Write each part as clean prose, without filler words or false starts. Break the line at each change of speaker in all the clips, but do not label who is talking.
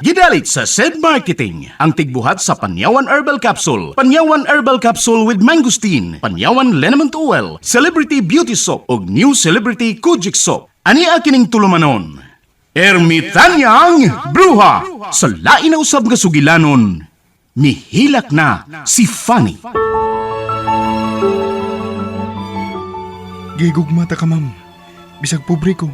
Gidalit sa SED Marketing, ang tigbuhat sa Panyawan Herbal Capsule, Panyawan Herbal Capsule with Mangosteen, Panyawan Liniment Oil, Celebrity Beauty Soap, ug New Celebrity Kojic Soap. Ani akining tulumanon. Ermitanyang Bruha! Sa lain na usab nga sugilanon, mihilak na si Fanny.
Gigugmata ka, ma'am. Bisag pobre ko,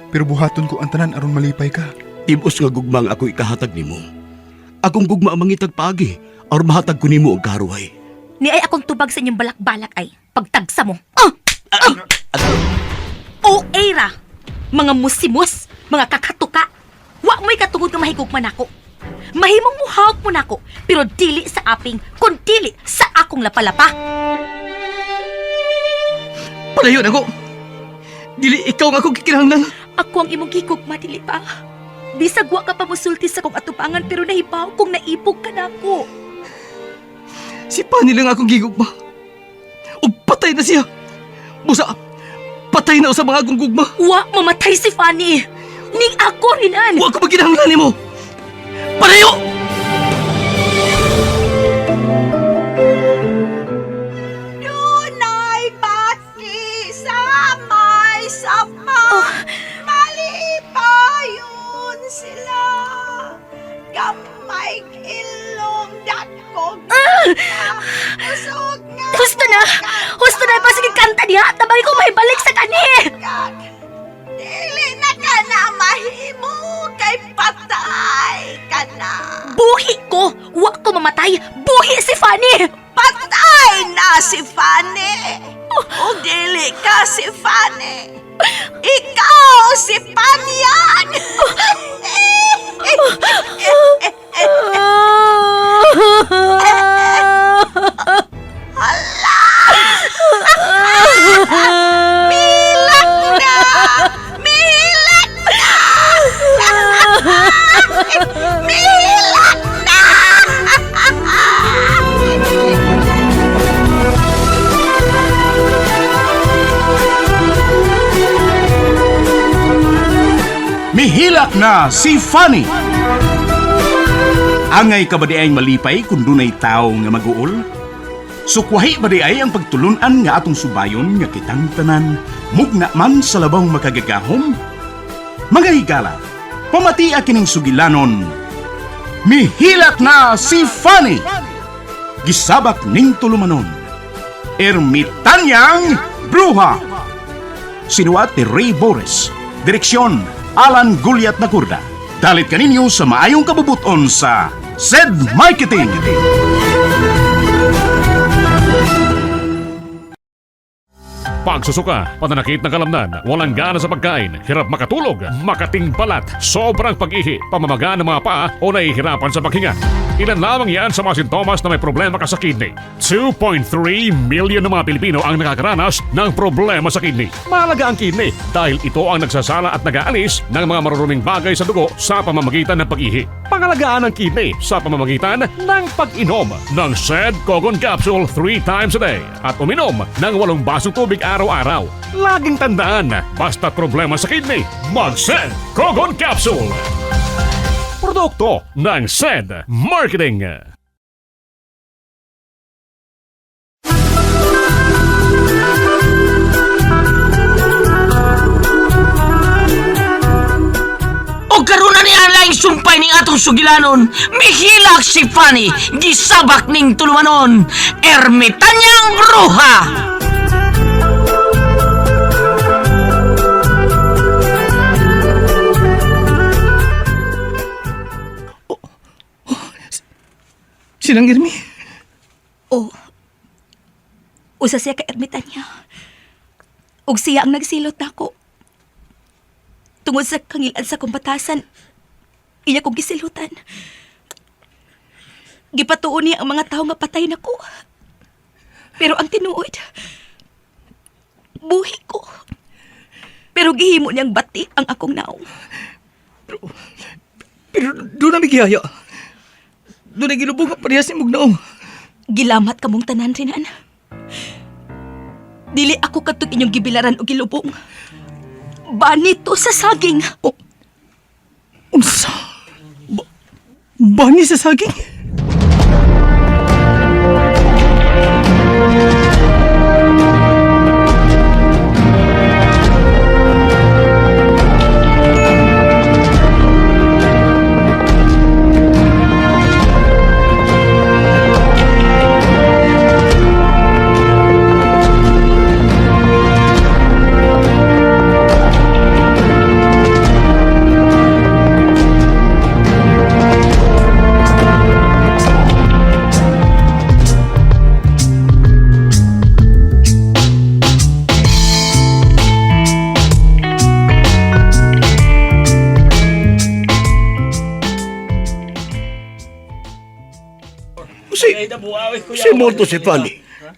pero buhaton ko ang tanan aron malipay ka.
Tibos nga gugmang ako ikahatag nimo. Akong gugma ang mangitag pagi, or mahatag ko nimo og karuhay.
Ni ay akong tubag sa inyong balak-balak ay pagtagsa mo. O era! Mga musimos, mga kakatuka. Wa mo'y katungod nga mahigugman ako. Mahimong muhawak mo nako, pero dili sa aping, kun dili sa akong lapalapa.
Palayon ako! Dili ikaw nga akong kikinahanglan.
Ako ang imong gigugma, dili pa. Bisag wa ka pa musulti sa kong atubangan, pero nahibaw kong naipog ka na ako.
Si Pani lang akong gigugma. O patay na siya. Busa, patay na sa mga akong gugma.
Wa mamatay si Fanny. Ning ako rin an.
Wa ko maginahanglan mo. Palayo!
Dunay bati sa may sapa. Malipayon sila. Gamay ilong dakog. Usog nga.
Husto na! Husto na! Pasig kanta niya! Tabay ko mahibalik sa kani!
Dili na ka na mahimo kay patay ka na.
Buhi ko! Wa ko mamatay! Buhi si Fanny!
Patay na si Fanny. O dili ka si Fanny. Ikaw si Panyan. Hala! Milak na! Milak na! Milak na!
Mihilak na si Fanny. Angay ka ba di ay malipay kung dunay tao nga mag-uol? Sukwahi ba di ay ang pagtulunan nga atong subayon nga kitang tanan, mugna man sa labang makagagahom? Mga higala, pamati kining sugilanon, mihilak na si Fanny! Gisabak ning tulumanon, Ermitanyang Bruha! Sinuat ni Ray Boris, direksyon Alan Gulyat Nagurda. Dalit kaninyo sa maayong kabubuton sa SED Marketing.
Pagsusuka, pananakit ng kalamnan, walang gana sa pagkain, hirap makatulog, makating balat, sobrang pag-ihi, pamamaga ng mga paa o nahihirapan sa paghinga. Ilan lamang yan sa mga sintomas na may problema ka sa kidney. 2.3 million ng mga Pilipino ang nakakaranas ng problema sa kidney. Mahalaga ang kidney dahil ito ang nagsasala at nag-aalis ng mga maruruming bagay sa dugo sa pamamagitan ng pag-ihi. Pangalagaan ang kidney sa pamamagitan ng pag-inom ng SED Cogon Capsule 3 times a day at uminom ng 8 basong tubig araw-araw. Laging tandaan, basta problema sa kidney, mag-SED Cogon Capsule! Produkto ng SED Marketing.
O karon na ni Alain sumpay ning atong sugilanon, mihilak si Fanny, gisabak ning tulumanon, Ermitanyang Bruha!
Sinang Irmi?
Usa siya ka Ermitanya. Ug siya ang nagsilot nako. Tungod sa kangilan sa kumbatasan, iya kong gisilutan. Gipatuon niya ang mga tao nga patay nako. Pero ang tinuod, buhi ko. Pero gihimo niyang bati ang akong naong.
Pero doon na gihaya. Doon na ginubong ang parehas ni Mugnaong.
Gilamat ka mong tanan rinan. Dili ako katong inyong gibilaran o gilubong. Banito sa saging.
Unsa? Bangi sa saging?
Si Multo si Fanny.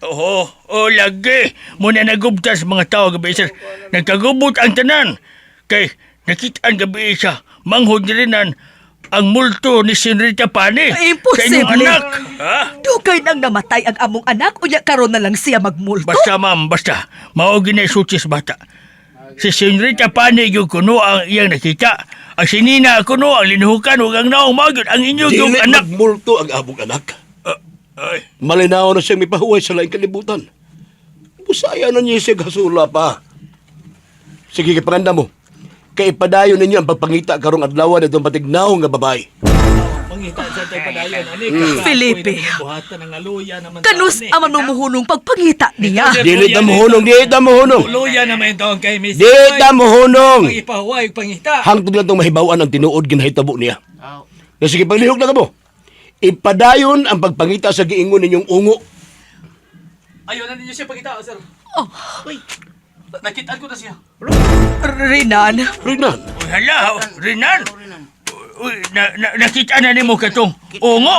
Oo, lagi. Muna nagubtas mga tao gabi sir. Nagkagubot ang tanan. Kay nakitaan gabi siya. Manghod nilinan ang multo ni Senrita Pani. Sa inyong
Imposible.
anak. Ha?
Dugay nang namatay ang among anak, unya karon na lang siya magmulto.
Basta ma'am, basta. Maogi na sutis bata. Si Senrita Pani yung kuno ang iyang nakita. Ang sinina kuno ang linuhukan huwag ang naong magyod ang inyong yung
Dili
anak.
magmulto ang among anak.
Ay,
Malinaw na siyang mipahuway sa laing kalibutan. Busaya na niya siya gasula pa. Sige, kipaganda mo. Kay ipadayon ninyo ang pagpangita karong adlaw na itong patignaw nga babae.
Felipe, kanus ang manumuhunong pagpangita niya.
Dili ta mohunong, dili ta mohunong.
luya naman ito kay Miss.
Dili ta mohunong.
Ipahuway, pangita.
Hangtod lang itong mahibawaan ang tinuod ginahitabo niya. Na sige, paglihok na ka mo. Ipadayon ang pagpangita sa giingon ninyong ungo.
Ayaw na ninyo siya pagkita, sir.
Oh.
Uy, nakitaan ko na siya.
Rinan,
Rinan,
Uy, hala, Rinan. Uy, nakita na ni mo katong ungo.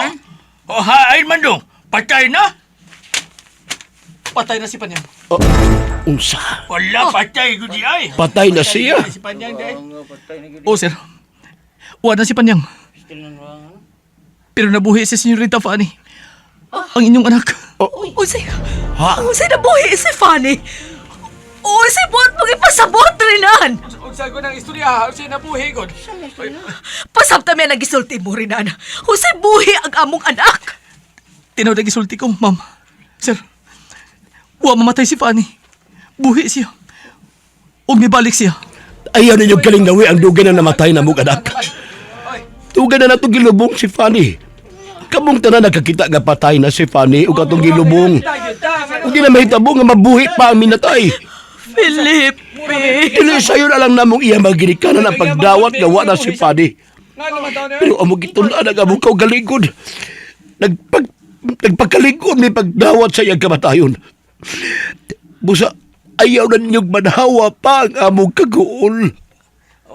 O hain man dong, patay na.
Patay na si Panyang.
unsa?
Wala, patay ko di ay.
Patay na siya.
Si Panyang day.
Oh, sir. Wala na si Panyang. Pero nabuhi si Senyorita Fanny. Ang inyong anak.
unsay na buhi si Fanny. Unsay buot mong ipasabot, Rinan.
Unsay ko ng istorya, unsay nabuhi ko.
Pasabta may nagisulti mo, Rinan. Unsay buhi ang among anak.
Tinaw na gisulti ko, ma'am. Sir, wa mamatay si Fanny. Buhi siya. Huwag balik siya.
Ayaw ninyo galing nawi ang dugay na namatay na mong anak. Dugay na nato gilubong si Fanny. Kamong tanan nakakita nga patay na si Fanny o katong gilubong. Hindi na mahitabo nga mabuhi pa ang minatay.
Felipe.
Dili sayo na lang namong iya maginikanan ang pagdawat nga wala si Fanny. Pero among gitun-an ang among kaugalingkod. Nagpagkalingkod may pagdawat sa iyang kamatayon. Busa, ayaw na ninyong manhawa pa ang among kaguol.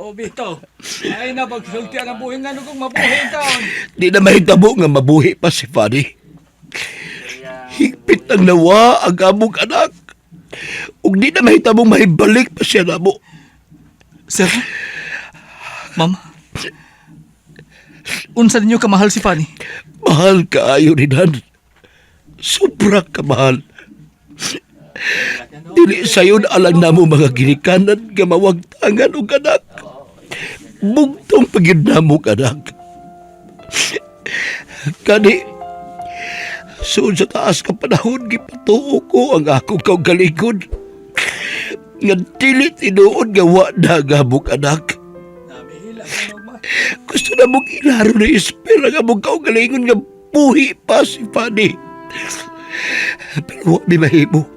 Oh, Bito. Ay na, pagsultian ang buhay nga nung mabuhay taon.
Di na mahitabo nga mabuhi pa si Fanny. Higpit ang nawa ang among anak. Ug di na mahitabo mahibalik pa siya namo.
Sir? Ma'am? Unsa ninyo kamahal si Fanny?
Mahal kaayo ni Dan. Sobra ka mahal. Dili sayon alang namo mga ginikanan nga mawagtangan og anak. Bugtong pagid namo anak. Kani suod sa taas ka panahon gipatuo ko ang akong kaugalingon. Nga dili tinuod nga wa na gamok anak. Gusto na mong ilaro na espera nga mong kaugalingon nga buhi pa si Fanny. Pero wa mi mahimo.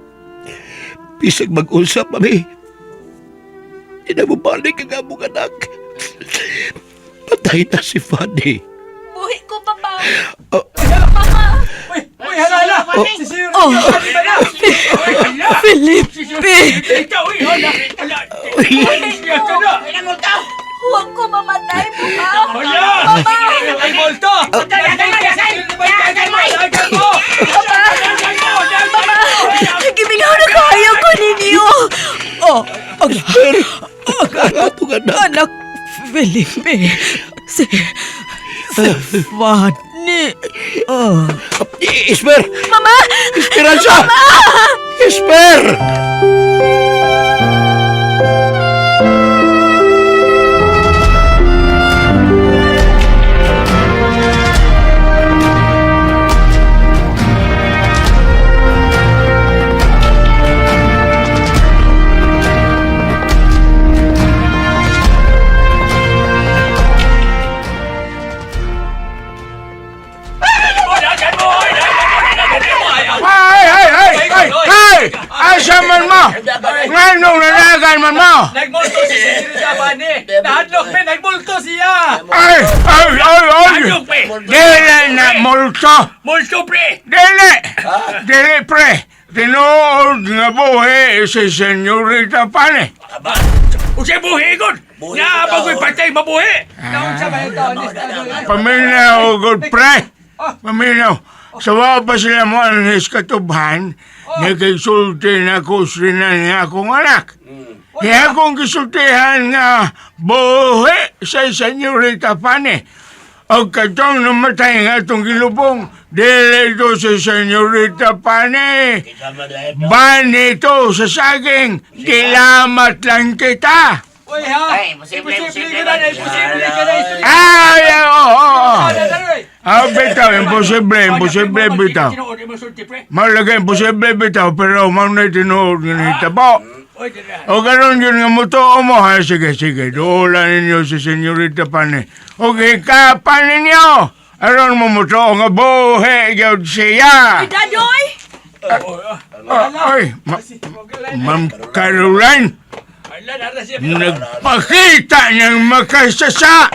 Bisag mag-usap kami. Di na mo balik ang among anak. Patay na si Fanny.
Buhi ko, Papa.
Uy, hala! Si Sir!
Oh, Felipe.
Ikaw, hala.
Huwag ko mamatay, Papa.
Hala!
Ay, Molto!
Nagimingaw na kayo ko ninyo. Oh,
Ang atong anak.
anak Felipe. Si Fanny. Oh.
Isper!
Mama!
Esperanza! Isper!
Asa man mo? Nganong nanagan man mo?
Nagmulto si Senorita Fanny! Nahadlok me! Nagmulto siya!
Ay!
Nahadlok me!
Dili na multo!
Multo pre!
Dili pre! Tinuod nga buhi si Senyorita Fanny.
Usay buhi gud! Nga bagoy patay mabuhi!
Paminaw, good pre! Paminaw, sawa pa sila mo ang katubhan, nagkisulti na kusrinan nga akong anak. Kaya akong kisultihan nga buhi sa Senyorita Fanny. O katong namatay nga itong gilubong, dili ito sa Senyorita Fanny. Bani ito sa saging, kilamat lang kita.
Uy ha! Imposible ka na! Imposible ka na!
Ay, oo. Bitaw, imposible bitaw. Malaga imposible bitaw, pero maunay tinuod nga nitabo. O ganon yun nga mo to mo, ha? Sige, doolan ninyo si Senyorita Fanny. Okay, kapan ninyo? Aron mo mo to nga buhi gyud siya.
Dadoy!
Ay, Ma'am Caroline, nagpakita ng makasasa.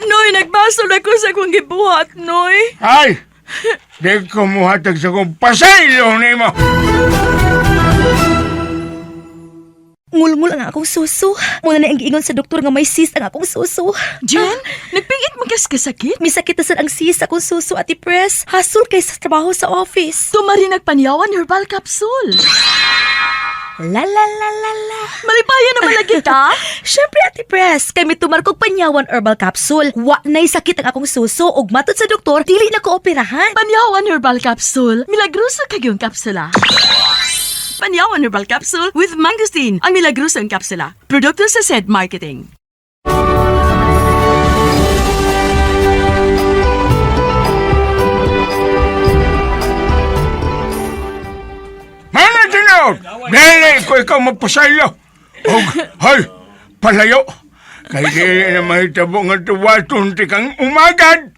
Noy, nagbasol ako sa kong gibuhat, Noy.
Ay, di ko muhatag sa kong pasaylo ni mo.
Ngulngul ang akong suso. Muna na ang giingon sa doktor nga may cyst ang akong suso.
Jen, nagpingit mo kas kasakit?
May sakit na sad ang cyst akong suso, Ate Pres. Hasul kay sa trabaho sa office.
Tumari nagpanyawan herbal capsule.
La la la la la.
Malipayan naman lagi ta?
Syempre, Ate Pres, kami tumarkog panyawan herbal capsule. Wa na'y sakit ang akong suso ug matod sa doktor, dili na kooperahan.
Panyawan herbal capsule. Milagroso kagyong kapsula. Panyawan herbal capsule with mangosteen. Ang milagrosong kapsula. Produkto sa SED Marketing.
Mana tinaw? Dili ko ikaw magpasaylo. Og, hay, palayo. Kay dili na mahitabo nga tuwaton ti kang umagad.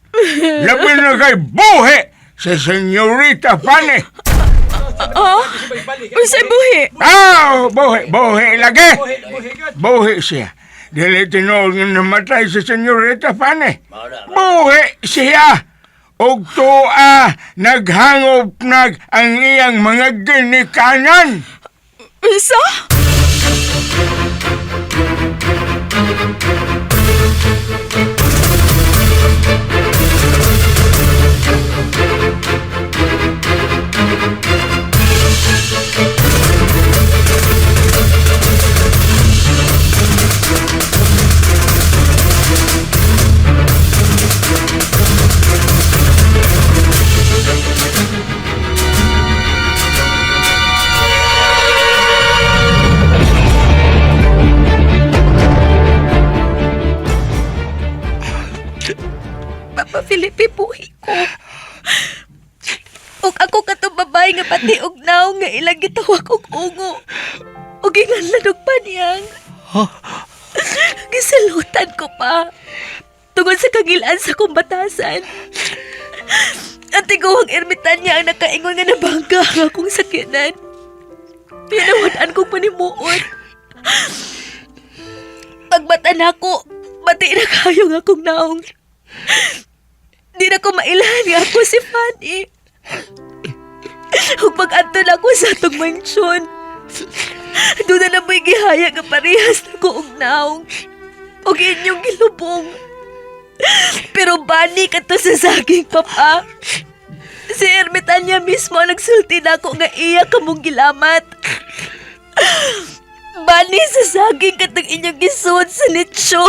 Labi na kay buhi sa Senyorita Fanny.
Unsay buhi?
Buhi lagi. Buhi siya. Dili tinuod nga namatay sa Senyorita Fanny. Buhi siya. Og tuwa, naghangop ang iyang mga ginikanan.
Unsa?
Papa Felipe, buhi ko. Ug ako katong babae nga pati og naong nga ilang gitawa kong ungo. Ug ginganlan og paniyang. Gisalutan ko pa. Tungod sa kagilaan sa kumbatasan. Ang tiguhang ermitan niya ang nakaingon nga nabangga ang akong sakinan. Pinawadaan kong panimuot. Pagbata na ako, bati na kayo nga akong naong. Di na ko mailahan nga ako si Fanny. Huwag pag-antol ako sa itong mansyon. Doon na mo'y gihaya nga parehas na ko og naong. Og inyong gilubong. Pero bani ka to sa saging, Papa. Si Ermitanya mismo ang nagsulti na ako nga iya kamong gilamat. Bani sa saging katong inyong gisuot sa nitsyo.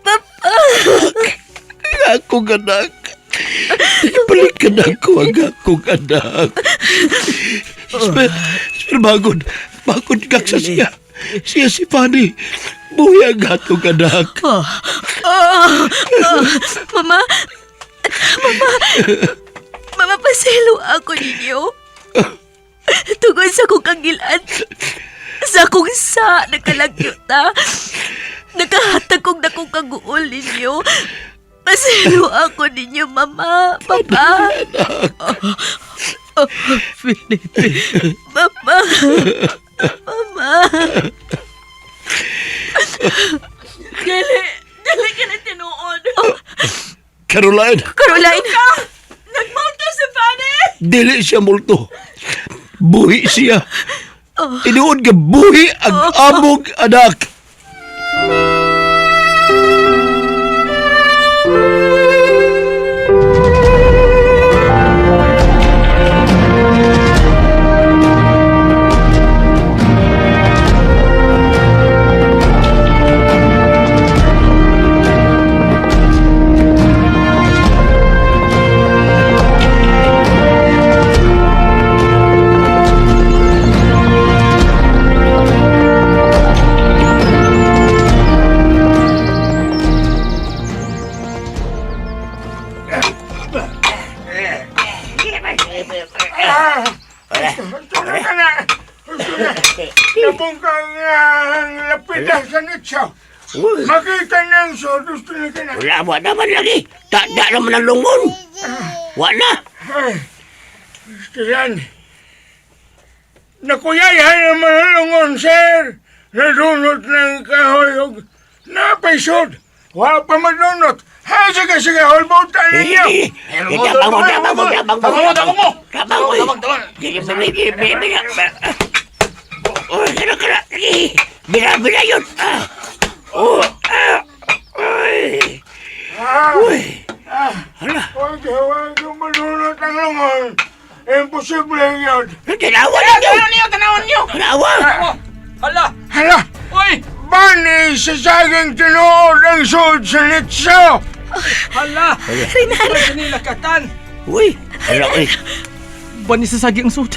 Papa!
Akong anak. Ibalikan ako ang akong anak. Pero bagod kak sa siya. Siya si Fanny. Buhay ang atong anak.
Mama, paselo ako ninyo. Tungod sa kong kagilan. Sa kong nagkalagyot na. Nakahatag kong dakong kaguol ninyo. Paselo ako ninyo, Mama. Papa.
Felipe.
Mama. Mama.
Dili ka na tinuod.
Caroline,
Caroline.
Nagmulto si Fanny!
dili siya multo. Buhi siya. Tinuod nga buhi ang among anak.
Nabungkang lapitan sa nitsaw. Makita ng sodos ka na.
Wala naman lagi. Da naman ang lungon. Wala.
Gusto yan. Nakuyayahan naman ang lungon, sir. Nadunot ng kahoy o napaisod. Wala pa madunot. Ha, sige, holbautan ninyo.
Bila yun.
Huwag yung madunot ang lungon. Imposible yun.
Tanawan niyo.
Hala!
Uy!
Bani sa saging tinuod ang sud sa nitso!
Hala! Rinan! Nilakatan!
Uy. Hala, uy.
Bani sa sagi ang sud.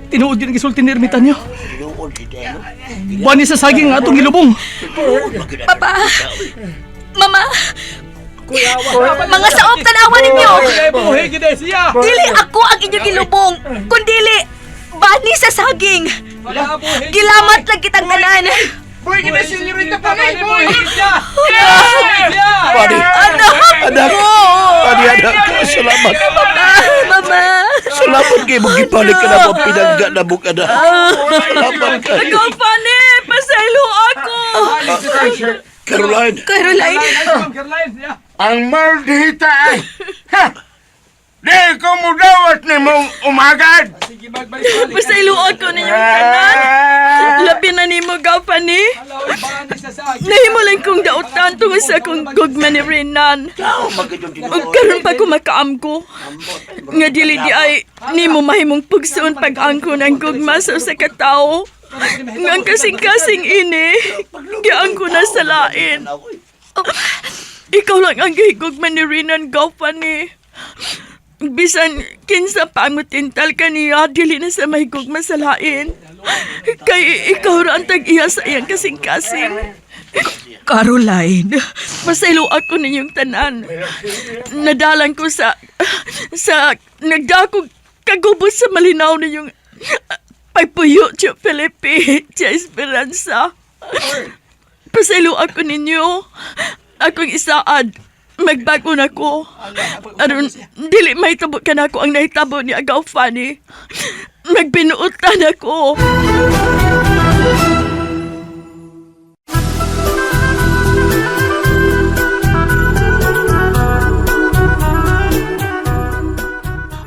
Tinuod yun ang gisulti ni Ermitan niyo. Bani sa saging nga atong gilubong.
Papa. Mama. Mga saop tanawan ninyo.
Buhi gid siya.
Dili ako ang inyong gilubong. Kundili, bani sa saging. Gilamat lang kitang tanan.
Boy, kita senyorita pa na, boy!
Padi.
Anak ko.
Padi, anak ko. Salamat.
Mama.
Salamat kayo mong gipalik ka na mong pinangga na mong anak. Salamat kayo.
Ikaw, Fanny! Pasaylo ako!
Caroline.
Caroline.
Ang maldita ay! Ha! Di ko mo dawat ni mong umagad!
Pasaylo ako ninyong tanan! Labi na ni mo, Fanny! Nahimo lang kong dautan tungkol sa akong gugma ni Renan. Ug karon pa ko makaam ko. Nga dili di ay ni mo mahimong pugsoon pag-angko ng gugma sa usa ka tawo. Nga kasing-kasing ini, giangko na sa lain. Ikaw lang ang gihigugma ni Renan, Fanny. Bisan kinsa pa mo tintal kaniya, dili na sa mahigugma sa lain. Kay ikaw ra ang tag-iya sa iyang kasing-kasing. Caroline, masaylo ako ninyong tanan. Nadalang ko sa nagdakog kagubos sa malinaw ninyong pagpuyo siya Felipe, siya Esperanza. Pasaylo ako ninyo. Akong isaad. Magbago na ko. Aron, dili may tabo ka na ko ang nahitabo ni Agaw Fanny. Magbinuutan ako.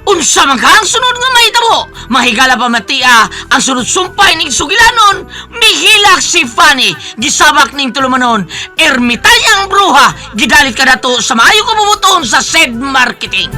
Unsa man ka ang sunod nga mahitabo? Mahigala pa matia ang sunod sumpay ning sugilanon. Mihilak si Fanny, gisabak ning tulumanon. Ermitanyang bruha, gidalit ka dato sa maayo kabubuton sa SED Marketing.